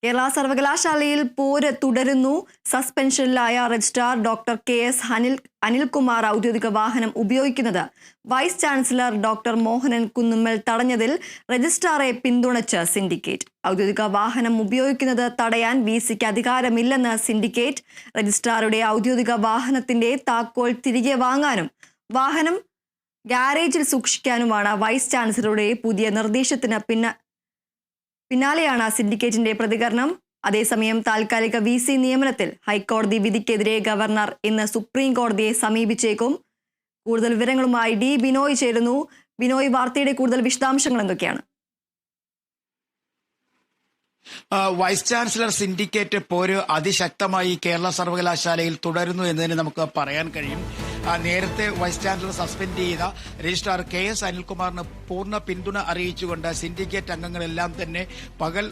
കേരള സർവകലാശാലയിൽ പോര് തുടരുന്നു. സസ്പെൻഷനിലായ രജിസ്ട്രാർ ഡോക്ടർ KS അനിൽകുമാർ ഔദ്യോഗിക വാഹനം ഉപയോഗിക്കുന്നത് vice chancellor doctor Mohanan Kunnummal തടഞ്ഞതിൽ രജിസ്ട്രാറെ പിന്തുണച്ച് സിൻഡിക്കേറ്റ്. ഔദ്യോഗിക വാഹനം ഉപയോഗിക്കുന്നത് തടയാൻ VCക്ക് അധികാരമില്ലെന്ന് സിൻഡിക്കേറ്റ്. രജിസ്ട്രാറുടെ ഔദ്യോഗിക വാഹനത്തിന്റെ താക്കോൽ തിരികെ വാങ്ങാനും വാഹനം ഗാരേജിൽ സൂക്ഷിക്കാനുമാണ് വൈസ് ചാൻസലറുടെ പുതിയ നിർദ്ദേശത്തിന് പിന്നാലെയാണ് സിൻഡിക്കേറ്റിന്റെ പ്രതികരണം. അതേസമയം താൽക്കാലിക VC നിയമനത്തിൽ ഹൈക്കോടതി വിധിക്കെതിരെ ഗവർണർ ഇന്ന് സുപ്രീം കോടതിയെ സമീപിച്ചേക്കും. കൂടുതൽ വിവരങ്ങളുമായി D ബിനോയ് ചേരുന്നു. ബിനോയ്, വാർത്തയുടെ കൂടുതൽ വിശദാംശങ്ങൾ എന്തൊക്കെയാണ്? വൈസ് ചാൻസലർ സിൻഡിക്കേറ്റ് പോര് അതിശക്തമായി കേരള സർവകലാശാലയിൽ തുടരുന്നു എന്നതിന് നമുക്ക് പറയാൻ കഴിയും. നേരത്തെ വൈസ് ചാൻസലർ സസ്പെൻഡ് ചെയ്ത രജിസ്ട്രാർ KS അനിൽകുമാറിന് പൂർണ്ണ പിന്തുണ അറിയിച്ചുകൊണ്ട് സിൻഡിക്കേറ്റ് അംഗങ്ങളെല്ലാം തന്നെ പകൽ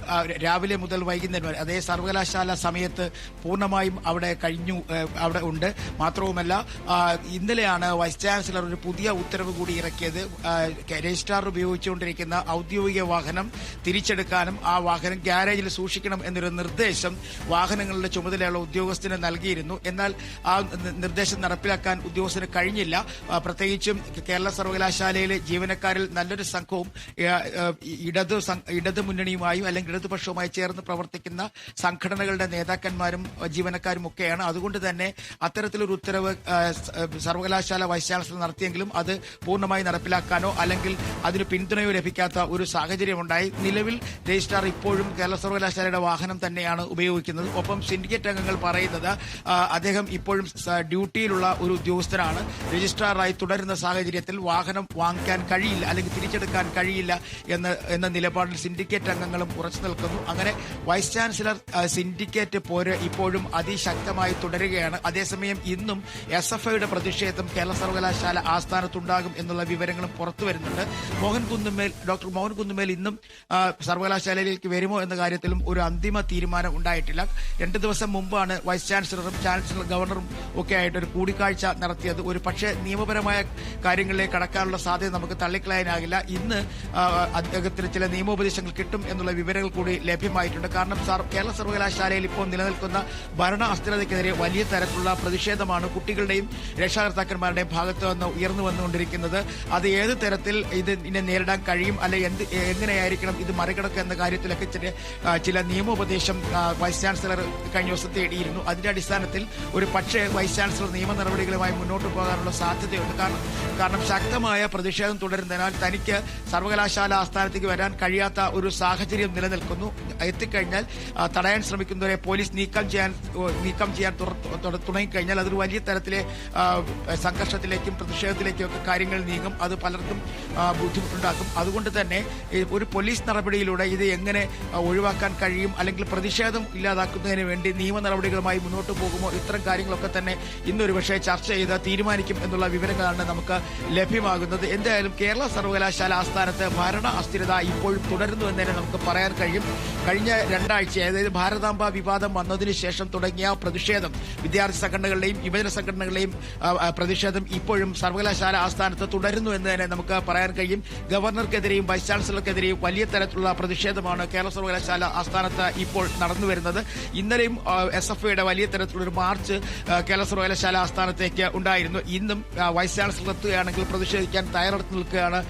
രാവിലെ മുതൽ വൈകുന്നേരം വരെ അതേ സർവകലാശാല സമയത്ത് പൂർണ്ണമായും അവിടെ ഉണ്ട്. മാത്രവുമല്ല, ഇന്നലെയാണ് വൈസ് ചാൻസലർ ഒരു പുതിയ ഉത്തരവ് കൂടി ഇറക്കിയത്. രജിസ്ട്രാർ ഉപയോഗിച്ചുകൊണ്ടിരിക്കുന്ന ഔദ്യോഗിക വാഹനം തിരിച്ചെടുക്കാനും ആ വാഹനം ഗാരേജിൽ സൂക്ഷിക്കണം എന്നൊരു നിർദ്ദേശം വാഹനങ്ങളുടെ ചുമതലയുള്ള ഉദ്യോഗസ്ഥന് നൽകിയിരുന്നു. എന്നാൽ ആ നിർദ്ദേശം നടപ്പിലാക്കാൻ ഉദ്യോഗസ്ഥന് കഴിഞ്ഞില്ല. പ്രത്യേകിച്ചും കേരള സർവകലാശാലയിലെ ജീവനക്കാരിൽ നല്ലൊരു സംഘവും ഇടതു മുന്നണിയുമായും അല്ലെങ്കിൽ ഇടതുപക്ഷവുമായി ചേർന്ന് പ്രവർത്തിക്കുന്ന സംഘടനകളുടെ നേതാക്കന്മാരും ജീവനക്കാരും ഒക്കെയാണ്. അതുകൊണ്ട് തന്നെ അത്തരത്തിലൊരു ഉത്തരവ് സർവകലാശാല വൈസ് ചാൻസലർ നടത്തിയെങ്കിലും അത് പൂർണ്ണമായി നടപ്പിലാക്കാനോ അല്ലെങ്കിൽ അതിന് പിന്തുണയോ ലഭിക്കാത്ത ഒരു സാഹചര്യമുണ്ടായി. നിലവിൽ രജിസ്ട്രാർ ഇപ്പോഴും കേരള സർവകലാശാലയുടെ വാഹനം തന്നെയാണ് ഉപയോഗിക്കുന്നത്. ഒപ്പം സിൻഡിക്കേറ്റ് അംഗങ്ങൾ പറയുന്നത് അദ്ദേഹം ഇപ്പോഴും ഡ്യൂട്ടിയിലുള്ള ഒരു ഉദ്യോഗസ്ഥനാണ്. രജിസ്ട്രാറായി തുടരുന്ന സാഹചര്യത്തിൽ വാഹനം വാങ്ങിക്കാൻ കഴിയില്ല അല്ലെങ്കിൽ തിരിച്ചെടുക്കാൻ കഴിയില്ല എന്ന നിലപാടിൽ സിൻഡിക്കേറ്റ് അംഗങ്ങളും ഉറച്ചു നിൽക്കുന്നു. അങ്ങനെ വൈസ് ചാൻസലർ സിൻഡിക്കേറ്റ് പോര് ഇപ്പോഴും അതിശക്തമായി തുടരുകയാണ്. അതേസമയം ഇന്നും SFIയുടെ പ്രതിഷേധം കേരള സർവകലാശാല ആസ്ഥാനത്തുണ്ടാകും എന്നുള്ള വിവരങ്ങളും പുറത്തു വരുന്നുണ്ട്. ഡോക്ടർ മോഹൻ കുന്നുമേൽ ഇന്നും സർവകലാശാലയിലേക്ക് വരുമോ എന്ന കാര്യത്തിലും ഒരു അന്തിമ തീരുമാനം ഉണ്ടായിട്ടില്ല. 2 ദിവസം മുമ്പാണ് വൈസ് ചാൻസലറും ചാൻസലർ ഗവർണറും ഒക്കെ ആയിട്ട് ഒരു കൂടിക്കാഴ്ച നടത്തിയത്. ഒരു പക്ഷേ നിയമപരമായ കാര്യങ്ങളിലേക്ക് കടക്കാനുള്ള സാധ്യത നമുക്ക് തള്ളിക്കളയാനാകില്ല. ഇന്ന് അദ്ദേഹത്തിന് ചില നിയമോപദേശങ്ങൾ കിട്ടും എന്നുള്ള വിവരങ്ങൾ കൂടി ലഭ്യമായിട്ടുണ്ട്. കാരണം കേരള സർവകലാശാലയിൽ ഇപ്പോൾ നിലനിൽക്കുന്ന ഭരണ അസ്ഥിരതയ്ക്കെതിരെ വലിയ തരത്തിലുള്ള പ്രതിഷേധമാണ് കുട്ടികളുടെയും രക്ഷാകർത്താക്കന്മാരുടെയും ഭാഗത്ത് നിന്ന് ഉയർന്നു വന്നുകൊണ്ടിരിക്കുന്നത്. അത് ഏത് തരത്തിൽ ഇതിനെ നേരിടാൻ കഴിയും, അല്ലെങ്കിൽ എങ്ങനെയായിരിക്കണം ഇത് മറികടക്കുക എന്ന കാര്യത്തിലൊക്കെ ചില നിയമോപദേശം വൈസ് ചാൻസലർ കഴിഞ്ഞ ദിവസം തേടിയിരുന്നു. അതിന്റെ അടിസ്ഥാനത്തിൽ ഒരു പക്ഷേ വൈസ് ചാൻസലർ നിയമ നടപടികളുമായി മുന്നോട്ട് പോകാനുള്ള സാധ്യതയുണ്ട്. കാരണം ശക്തമായ പ്രതിഷേധം തുടരുന്നതിനാൽ തനിക്ക് സർവകലാശാല ആസ്ഥാനത്തേക്ക് വരാൻ കഴിയാത്ത ഒരു സാഹചര്യം നിലനിൽക്കുന്നു. എത്തിക്കഴിഞ്ഞാൽ തടയാൻ ശ്രമിക്കുന്നവരെ പോലീസ് നീക്കം ചെയ്യാൻ തുടങ്ങിക്കഴിഞ്ഞാൽ അതൊരു വലിയ തരത്തിലെ സംഘർഷത്തിലേക്കും പ്രതിഷേധത്തിലേക്കും ഒക്കെ കാര്യങ്ങൾ നീങ്ങും. അത് പലർക്കും ബുദ്ധിമുട്ടുണ്ടാക്കും. അതുകൊണ്ട് തന്നെ ഒരു പോലീസ് നടപടിയിലൂടെ ഇത് എങ്ങനെ ഒഴിവാക്കാൻ കഴിയും, അല്ലെങ്കിൽ പ്രതിഷേധം ഇല്ലാതാക്കുന്നതിന് വേണ്ടി നിയമ നടപടികളുമായി മുന്നോട്ട് പോകുമോ, ഇത്തരം കാര്യങ്ങളൊക്കെ തന്നെ ഇന്നൊരു പക്ഷേ ചർച്ച ചെയ്ത് തീരുമാനിക്കും എന്നുള്ള വിവരങ്ങളാണ് നമുക്ക് ലഭ്യമാകുന്നത്. എന്തായാലും കേരള സർവകലാശാല ആസ്ഥാനത്ത് ഭരണ അസ്ഥിരത ഇപ്പോഴും തുടരുന്നു എന്ന് തന്നെ നമുക്ക് പറയാൻ കഴിയും. കഴിഞ്ഞ 2 ആഴ്ച, അതായത് ഭാരതാംബ വിവാദം വന്നതിന് ശേഷം തുടങ്ങിയ പ്രതിഷേധം, വിദ്യാർത്ഥി സംഘടനകളുടെയും യുവജന സംഘടനകളുടെയും പ്രതിഷേധം ഇപ്പോഴും സർവകലാശാല ആസ്ഥാനത്ത് തുടരുന്നു എന്ന് തന്നെ നമുക്ക് പറയാൻ കഴിയും. ഗവർണർക്കെതിരെയും വൈസ് ചാൻസലർക്കെതിരെയും വലിയ തരത്തിലുള്ള പ്രതിഷേധമാണ് കേരള സർവകലാശാല ആസ്ഥാനത്ത് ഇപ്പോൾ നടന്നു വരുന്നത്. ഇന്നലെയും SFIയുടെ വലിയ തരത്തിലുള്ള മാർച്ച് കേരള സർവകലാശാല ആസ്ഥാനത്തേക്ക് ഉണ്ടായിരുന്നു. ഇന്നും വൈസ് ചാൻസലർ എത്തുകയാണെങ്കിൽ പ്രതിഷേധിക്കാൻ തയ്യാറെടുത്ത് നിൽക്കുകയാണ്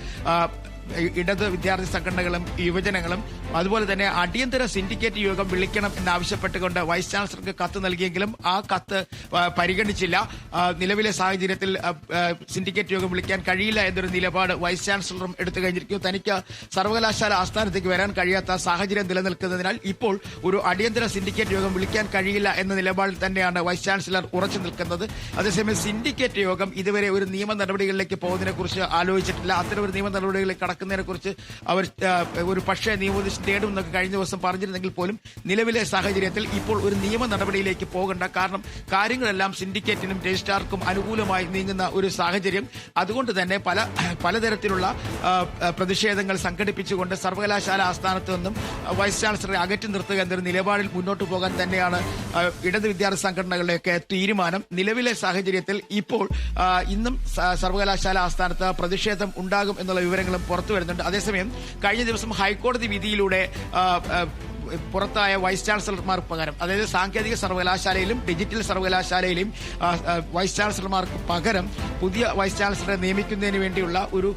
ഇടത് വിദ്യാർത്ഥി സംഘടനകളും യുവജനങ്ങളും. അതുപോലെ തന്നെ അടിയന്തര സിൻഡിക്കേറ്റ് യോഗം വിളിക്കണം എന്നാവശ്യപ്പെട്ടുകൊണ്ട് വൈസ് ചാൻസലർക്ക് കത്ത് നൽകിയെങ്കിലും ആ കത്ത് പരിഗണിച്ചില്ല. നിലവിലെ സാഹചര്യത്തിൽ സിൻഡിക്കേറ്റ് യോഗം വിളിക്കാൻ കഴിയില്ല എന്നൊരു നിലപാട് വൈസ് ചാൻസലറും എടുത്തു കഴിഞ്ഞിരിക്കുന്നു. തനിക്ക് സർവകലാശാല ആസ്ഥാനത്തേക്ക് വരാൻ കഴിയാത്ത സാഹചര്യം നിലനിൽക്കുന്നതിനാൽ ഇപ്പോൾ ഒരു അടിയന്തര സിൻഡിക്കേറ്റ് യോഗം വിളിക്കാൻ കഴിയില്ല എന്ന നിലപാടിൽ തന്നെയാണ് വൈസ് ചാൻസലർ ഉറച്ചു നിൽക്കുന്നത്. അതേസമയം സിൻഡിക്കേറ്റ് യോഗം ഇതുവരെ ഒരു നിയമ നടപടികളിലേക്ക് പോകുന്നതിനെ കുറിച്ച് ആലോചിച്ചിട്ടില്ല. അത്തരം ഒരു നിയമ നടപടികളിലേക്ക് കടക്കുന്നതിനെ കുറിച്ച് അവർ ഒരു പക്ഷേ നിയമോപദേശം തേടുമെന്നൊക്കെ കഴിഞ്ഞ ദിവസം പറഞ്ഞിരുന്നെങ്കിൽ പോലും നിലവിലെ സാഹചര്യത്തിൽ ഇപ്പോൾ ഒരു നിയമ നടപടിയിലേക്ക് പോകണ്ട. കാരണം കാര്യങ്ങളെല്ലാം സിൻഡിക്കേറ്റിനും രജിസ്ട്രാർക്കും അനുകൂലമായി നീങ്ങുന്ന ഒരു സാഹചര്യം. അതുകൊണ്ട് തന്നെ പലതരത്തിലുള്ള പ്രതിഷേധങ്ങൾ സംഘടിപ്പിച്ചുകൊണ്ട് സർവകലാശാല ആസ്ഥാനത്ത് നിന്നും വൈസ് ചാൻസലറെ അകറ്റി നിർത്തുക എന്നൊരു നിലപാടിൽ മുന്നോട്ട് പോകാൻ തന്നെയാണ് ഇടത് വിദ്യാർത്ഥി സംഘടനകളുടെയൊക്കെ തീരുമാനം. നിലവിലെ സാഹചര്യത്തിൽ ഇപ്പോൾ ഇന്നും സർവകലാശാല ആസ്ഥാനത്ത് പ്രതിഷേധം ഉണ്ടാകും എന്നുള്ള വിവരങ്ങളും പുറത്തു വരുന്നുണ്ട്. അതേസമയം കഴിഞ്ഞ ദിവസം ഹൈക്കോടതി വിധിയിലൂടെ പുറത്തായ വൈസ് ചാൻസലർമാർക്ക് പകരം, അതായത് സാങ്കേതിക സർവകലാശാലയിലും ഡിജിറ്റൽ സർവകലാശാലയിലും വൈസ് ചാൻസലർമാർക്ക് പകരം പുതിയ വൈസ് ചാൻസലറെ നിയമിക്കുന്നതിന് വേണ്ടിയുള്ള ഒരു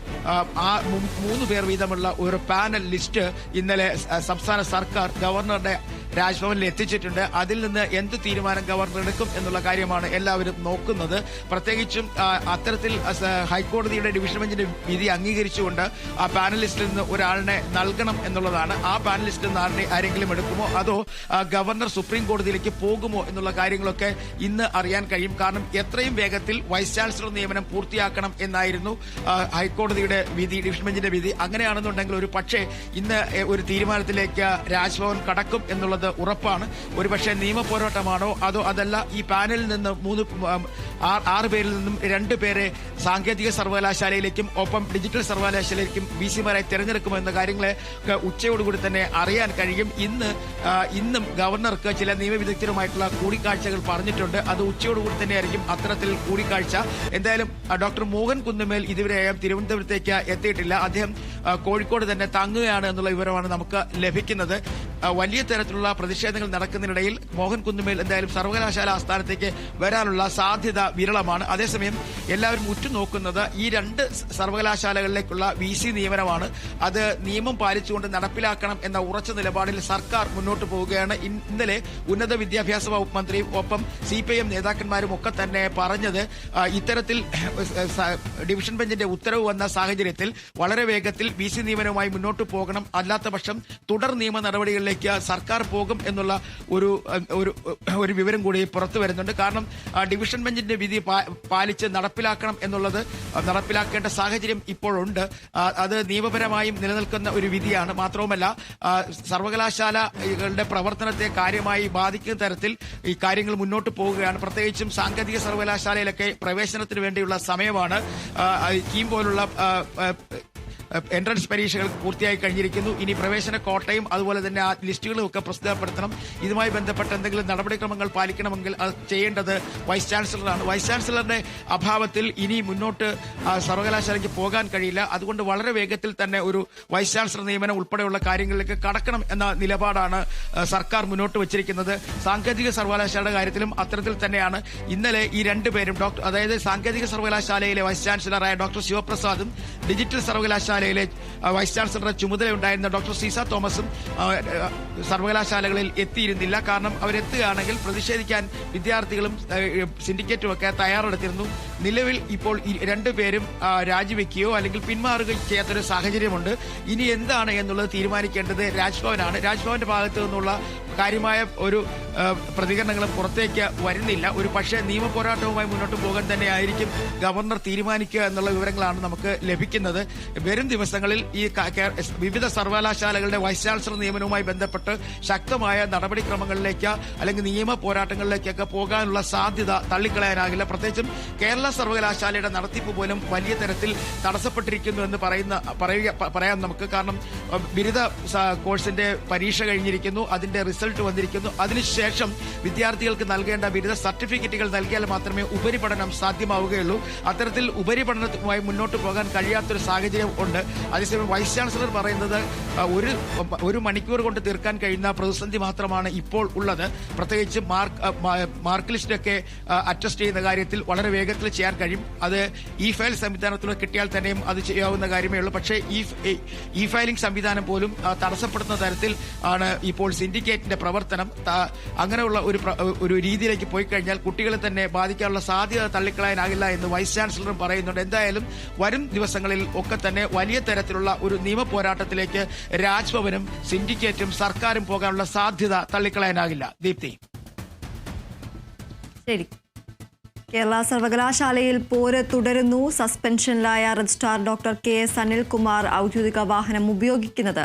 3 പേർ വീതമുള്ള ഒരു പാനൽ ലിസ്റ്റ് ഇന്നലെ സംസ്ഥാന സർക്കാർ ഗവർണറുടെ രാജ്ഭവനിൽ എത്തിച്ചിട്ടുണ്ട്. അതിൽ നിന്ന് എന്ത് തീരുമാനം ഗവർണർ എടുക്കും എന്നുള്ള കാര്യമാണ് എല്ലാവരും നോക്കുന്നത്. പ്രത്യേകിച്ചും അത്തരത്തിൽ ഹൈക്കോടതിയുടെ ഡിവിഷൻ ബെഞ്ചിന്റെ വിധി അംഗീകരിച്ചുകൊണ്ട് ആ പാനലിസ്റ്റിൽ നിന്ന് ഒരാളിനെ നൽകണം എന്നുള്ളതാണ്. ആ പാനലിസ്റ്റിൽ നിന്ന് ആരെങ്കിലും എടുക്കുമോ അതോ ഗവർണർ സുപ്രീം കോടതിയിലേക്ക് പോകുമോ എന്നുള്ള കാര്യങ്ങളൊക്കെ ഇന്ന് അറിയാൻ കഴിയും. കാരണം എത്രയും വേഗത്തിൽ വൈസ് ചാൻസലർ നിയമനം പൂർത്തിയാക്കണം എന്നായിരുന്നു ഹൈക്കോടതിയുടെ വിധി, ഡിവിഷൻ ബെഞ്ചിന്റെ വിധി. അങ്ങനെയാണെന്നുണ്ടെങ്കിൽ ഒരു പക്ഷേ ഇന്ന് ഒരു തീരുമാനത്തിലേക്ക് രാജ്ഭവൻ കടക്കും എന്നുള്ളത് ഉറപ്പാണ്. ഒരുപക്ഷെ നിയമ പോരാട്ടമാണോ അതല്ല ഈ പാനലിൽ നിന്ന് 6 പേരിൽ നിന്നും 2 പേരെ സാങ്കേതിക സർവകലാശാലയിലേക്കും ഒപ്പം ഡിജിറ്റൽ സർവകലാശാലയിലേക്കും VC-മാരായി തിരഞ്ഞെടുക്കുമോ എന്ന കാര്യങ്ങളെ ഉച്ചയോടുകൂടി തന്നെ അറിയാൻ കഴിയും. ഇന്നും ഗവർണർക്ക് ചില നിയമവിദഗ്ധരുമായിട്ടുള്ള കൂടിക്കാഴ്ചകൾ പറഞ്ഞിട്ടുണ്ട്. അത് ഉച്ചയോടുകൂടി തന്നെയായിരിക്കും അത്തരത്തിൽ കൂടിക്കാഴ്ച. എന്തായാലും ഡോക്ടർ മോഹൻ കുന്നുമേൽ ഇതുവരെ തിരുവനന്തപുരത്തേക്ക് എത്തിയിട്ടില്ല. അദ്ദേഹം കോഴിക്കോട് തന്നെ തങ്ങുകയാണ് എന്നുള്ള വിവരമാണ് നമുക്ക് ലഭിക്കുന്നത്. വലിയ തരത്തിലുള്ള പ്രതിഷേധങ്ങൾ നടക്കുന്നതിനിടയിൽ മോഹൻ കുന്നുമേൽ എന്തായാലും സർവകലാശാല ആസ്ഥാനത്തേക്ക് വരാനുള്ള സാധ്യത വിരളമാണ്. അതേസമയം എല്ലാവരും ഉറ്റുനോക്കുന്നത് ഈ 2 സർവകലാശാലകളിലേക്കുള്ള VC നിയമനമാണ്. അത് നിയമം പാലിച്ചുകൊണ്ട് നടപ്പിലാക്കണം എന്ന ഉറച്ച നിലപാടിൽ സർക്കാർ മുന്നോട്ട് പോവുകയാണ്. ഇന്നലെ ഉന്നത വിദ്യാഭ്യാസ വകുപ്പ് മന്ത്രിയും ഒപ്പം CPIM നേതാക്കന്മാരും ഒക്കെ തന്നെ പറഞ്ഞത് ഇത്തരത്തിൽ ഡിവിഷൻ ബെഞ്ചിന്റെ ഉത്തരവ് വന്ന സാഹചര്യത്തിൽ വളരെ വേഗത്തിൽ VC നിയമനവുമായി മുന്നോട്ട് പോകണം, അല്ലാത്ത പക്ഷം തുടർ നിയമ നടപടികളിലേക്ക് സർക്കാർ പോകും എന്നുള്ള ഒരു വിവരം കൂടി പുറത്തു വരുന്നുണ്ട്. കാരണം ഡിവിഷൻ ബെഞ്ചിന്റെ വിധി പാലിച്ച് നടപ്പിലാക്കണം എന്നുള്ളത് നടപ്പിലാക്കേണ്ട സാഹചര്യം ഇപ്പോഴുണ്ട്. അത് നിയമപരമായും നിലനിൽക്കുന്ന ഒരു വിധിയാണ്. മാത്രവുമല്ല സർവകലാശാലകളുടെ പ്രവർത്തനത്തെ കാര്യമായി ബാധിക്കുന്ന തരത്തിൽ ഈ കാര്യങ്ങൾ മുന്നോട്ട് പോവുകയാണ്. പ്രത്യേകിച്ചും സാങ്കേതിക സർവകലാശാലയിലൊക്കെ പ്രവേശനത്തിന് വേണ്ടിയുള്ള സമയമാണ്. കീം പോലുള്ള എൻട്രൻസ് പരീക്ഷകൾ പൂർത്തിയായി കഴിഞ്ഞിരിക്കുന്നു. ഇനി പ്രവേശന കോട്ടയും അതുപോലെ തന്നെ ആ ലിസ്റ്റുകളും ഒക്കെ പ്രസിദ്ധപ്പെടുത്തണം. ഇതുമായി ബന്ധപ്പെട്ട എന്തെങ്കിലും നടപടിക്രമങ്ങൾ പാലിക്കണമെങ്കിൽ അത് ചെയ്യേണ്ടത് വൈസ് ചാൻസലറാണ്. വൈസ് ചാൻസലറുടെ അഭാവത്തിൽ ഇനി മുന്നോട്ട് സർവകലാശാലയ്ക്ക് പോകാൻ കഴിയില്ല. അതുകൊണ്ട് വളരെ വേഗത്തിൽ തന്നെ ഒരു വൈസ് ചാൻസലർ നിയമനം ഉൾപ്പെടെയുള്ള കാര്യങ്ങളിലേക്ക് കടക്കണം എന്ന നിലപാടാണ് സർക്കാർ മുന്നോട്ട് വച്ചിരിക്കുന്നത്. സാങ്കേതിക സർവകലാശാലയുടെ കാര്യത്തിലും അത്തരത്തിൽ തന്നെയാണ്. ഇന്നലെ ഈ 2 പേരും അതായത് സാങ്കേതിക സർവകലാശാലയിലെ വൈസ് ചാൻസലറായ ഡോക്ടർ ശിവപ്രസാദും ഡിജിറ്റൽ സർവകലാശാല വൈസ് ചാൻസലറുടെ ചുമതലയുണ്ടായിരുന്ന ഡോക്ടർ സീസ തോമസും സർവകലാശാലകളിൽ എത്തിയിരുന്നില്ല. കാരണം അവരെത്തുകയാണെങ്കിൽ പ്രതിഷേധിക്കാൻ വിദ്യാർത്ഥികളും സിൻഡിക്കേറ്റും ഒക്കെ തയ്യാറെടുത്തിരുന്നു. നിലവിൽ ഇപ്പോൾ 2 പേരും രാജിവെക്കുകയോ അല്ലെങ്കിൽ പിന്മാറുകയോ ചെയ്യാത്തൊരു സാഹചര്യമുണ്ട്. ഇനി എന്താണ് എന്നുള്ളത് തീരുമാനിക്കേണ്ടത് രാജ്ഭവനാണ്. രാജ്ഭവന്റെ ഭാഗത്തു നിന്നുള്ള കാര്യമായ ഒരു പ്രതികരണങ്ങളും പുറത്തേക്ക് വരുന്നില്ല. ഒരു പക്ഷേ നിയമ പോരാട്ടവുമായി മുന്നോട്ട് പോകാൻ തന്നെ ആയിരിക്കും ഗവർണർ തീരുമാനിക്കുക എന്നുള്ള വിവരങ്ങളാണ് നമുക്ക് ലഭിക്കുന്നത്. വരും ദിവസങ്ങളിൽ ഈ വിവിധ സർവകലാശാലകളുടെ വൈസ് ചാൻസലർ നിയമനവുമായി ബന്ധപ്പെട്ട് ശക്തമായ നടപടിക്രമങ്ങളിലേക്ക് അല്ലെങ്കിൽ നിയമ പോരാട്ടങ്ങളിലേക്കൊക്കെ പോകാനുള്ള സാധ്യത തള്ളിക്കളയാനാകില്ല. പ്രത്യേകിച്ചും കേരള സർവകലാശാലയുടെ നടത്തിപ്പ് പോലും വലിയ തരത്തിൽ തടസ്സപ്പെട്ടിരിക്കുന്നു എന്ന് പറയാം നമുക്ക്. കാരണം ബിരുദ കോഴ്സിന്റെ പരീക്ഷ കഴിഞ്ഞിരിക്കുന്നു, അതിന്റെ റിസൾട്ട് വന്നിരിക്കുന്നു. അതിനുശേഷം വിദ്യാർത്ഥികൾക്ക് നൽകേണ്ട ബിരുദ സർട്ടിഫിക്കറ്റുകൾ നൽകിയാൽ മാത്രമേ ഉപരിപഠനം സാധ്യമാവുകയുള്ളൂ. അത്തരത്തിൽ ഉപരിപഠനവുമായി മുന്നോട്ട് പോകാൻ കഴിയാത്തൊരു സാഹചര്യം ഉണ്ട്. അതേസമയം വൈസ് ചാൻസലർ പറയുന്നത് ഒരു മണിക്കൂർ കൊണ്ട് തീർക്കാൻ കഴിയുന്ന പ്രതിസന്ധി മാത്രമാണ് ഇപ്പോൾ ഉള്ളത്. പ്രത്യേകിച്ച് മാർക്ക് ലിസ്റ്റൊക്കെ അറ്റസ്റ്റ് ചെയ്യുന്ന കാര്യത്തിൽ വളരെ വേഗത്തിൽ ചെയ്യാൻ കഴിയും. അത് ഫയൽ സംവിധാനത്തിലൂടെ കിട്ടിയാൽ തന്നെയും അത് ചെയ്യാവുന്ന കാര്യമേ ഉള്ളൂ. പക്ഷേ ഈ ഫയലിംഗ് സംവിധാനം പോലും തടസ്സപ്പെടുന്ന തരത്തിൽ ആണ് ഇപ്പോൾ സിൻഡിക്കേറ്റിന്റെ പ്രവർത്തനം. അങ്ങനെയുള്ള ഒരു രീതിയിലേക്ക് പോയി കഴിഞ്ഞാൽ കുട്ടികളെ തന്നെ ബാധിക്കാനുള്ള സാധ്യത തള്ളിക്കളയാനാകില്ല എന്ന് വൈസ് ചാൻസലറും പറയുന്നുണ്ട്. എന്തായാലും വരും ദിവസങ്ങളിൽ ഒക്കെ തന്നെ വലിയ തരത്തിലുള്ള ഒരു നിയമ പോരാട്ടത്തിലേക്ക് രാജ്ഭവനും സിൻഡിക്കേറ്റും സർക്കാരും പോകാനുള്ള സാധ്യത തള്ളിക്കളയാനാകില്ല. ദീപ്തി. ശരി. കേരള സർവകലാശാലയിൽ പോര് തുടരുന്നു. സസ്പെൻഷനിലായ രജിസ്ട്രാർ ഡോക്ടർ KS അനിൽകുമാർ ഔദ്യോഗിക വാഹനം ഉപയോഗിക്കുന്നത്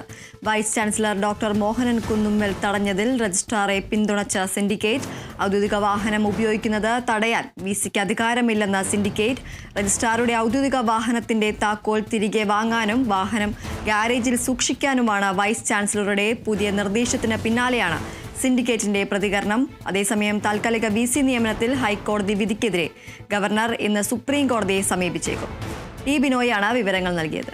vice chancellor doctor Mohanan Kunnummal തടഞ്ഞതിൽ രജിസ്ട്രാറെ പിന്തുണച്ച സിൻഡിക്കേറ്റ്. ഔദ്യോഗിക വാഹനം ഉപയോഗിക്കുന്നത് തടയാൻ VCക്ക് അധികാരമില്ലെന്ന സിൻഡിക്കേറ്റ്. രജിസ്ട്രാറുടെ ഔദ്യോഗിക വാഹനത്തിന്റെ താക്കോൽ തിരികെ വാങ്ങാനും വാഹനം ഗാരേജിൽ സൂക്ഷിക്കാനുമാണ് വൈസ് ചാൻസലറുടെ പുതിയ നിർദ്ദേശത്തിന് പിന്നാലെയാണ് സിൻഡിക്കേറ്റിന്റെ പ്രതികരണം. അതേസമയം താൽക്കാലിക VC നിയമനത്തിൽ ഹൈക്കോടതി വിധിക്കെതിരെ ഗവർണർ ഇന്ന് സുപ്രീം കോടതിയെ സമീപിച്ചേക്കും. ബിനോയാണ് വിവരങ്ങൾ നൽകിയത്.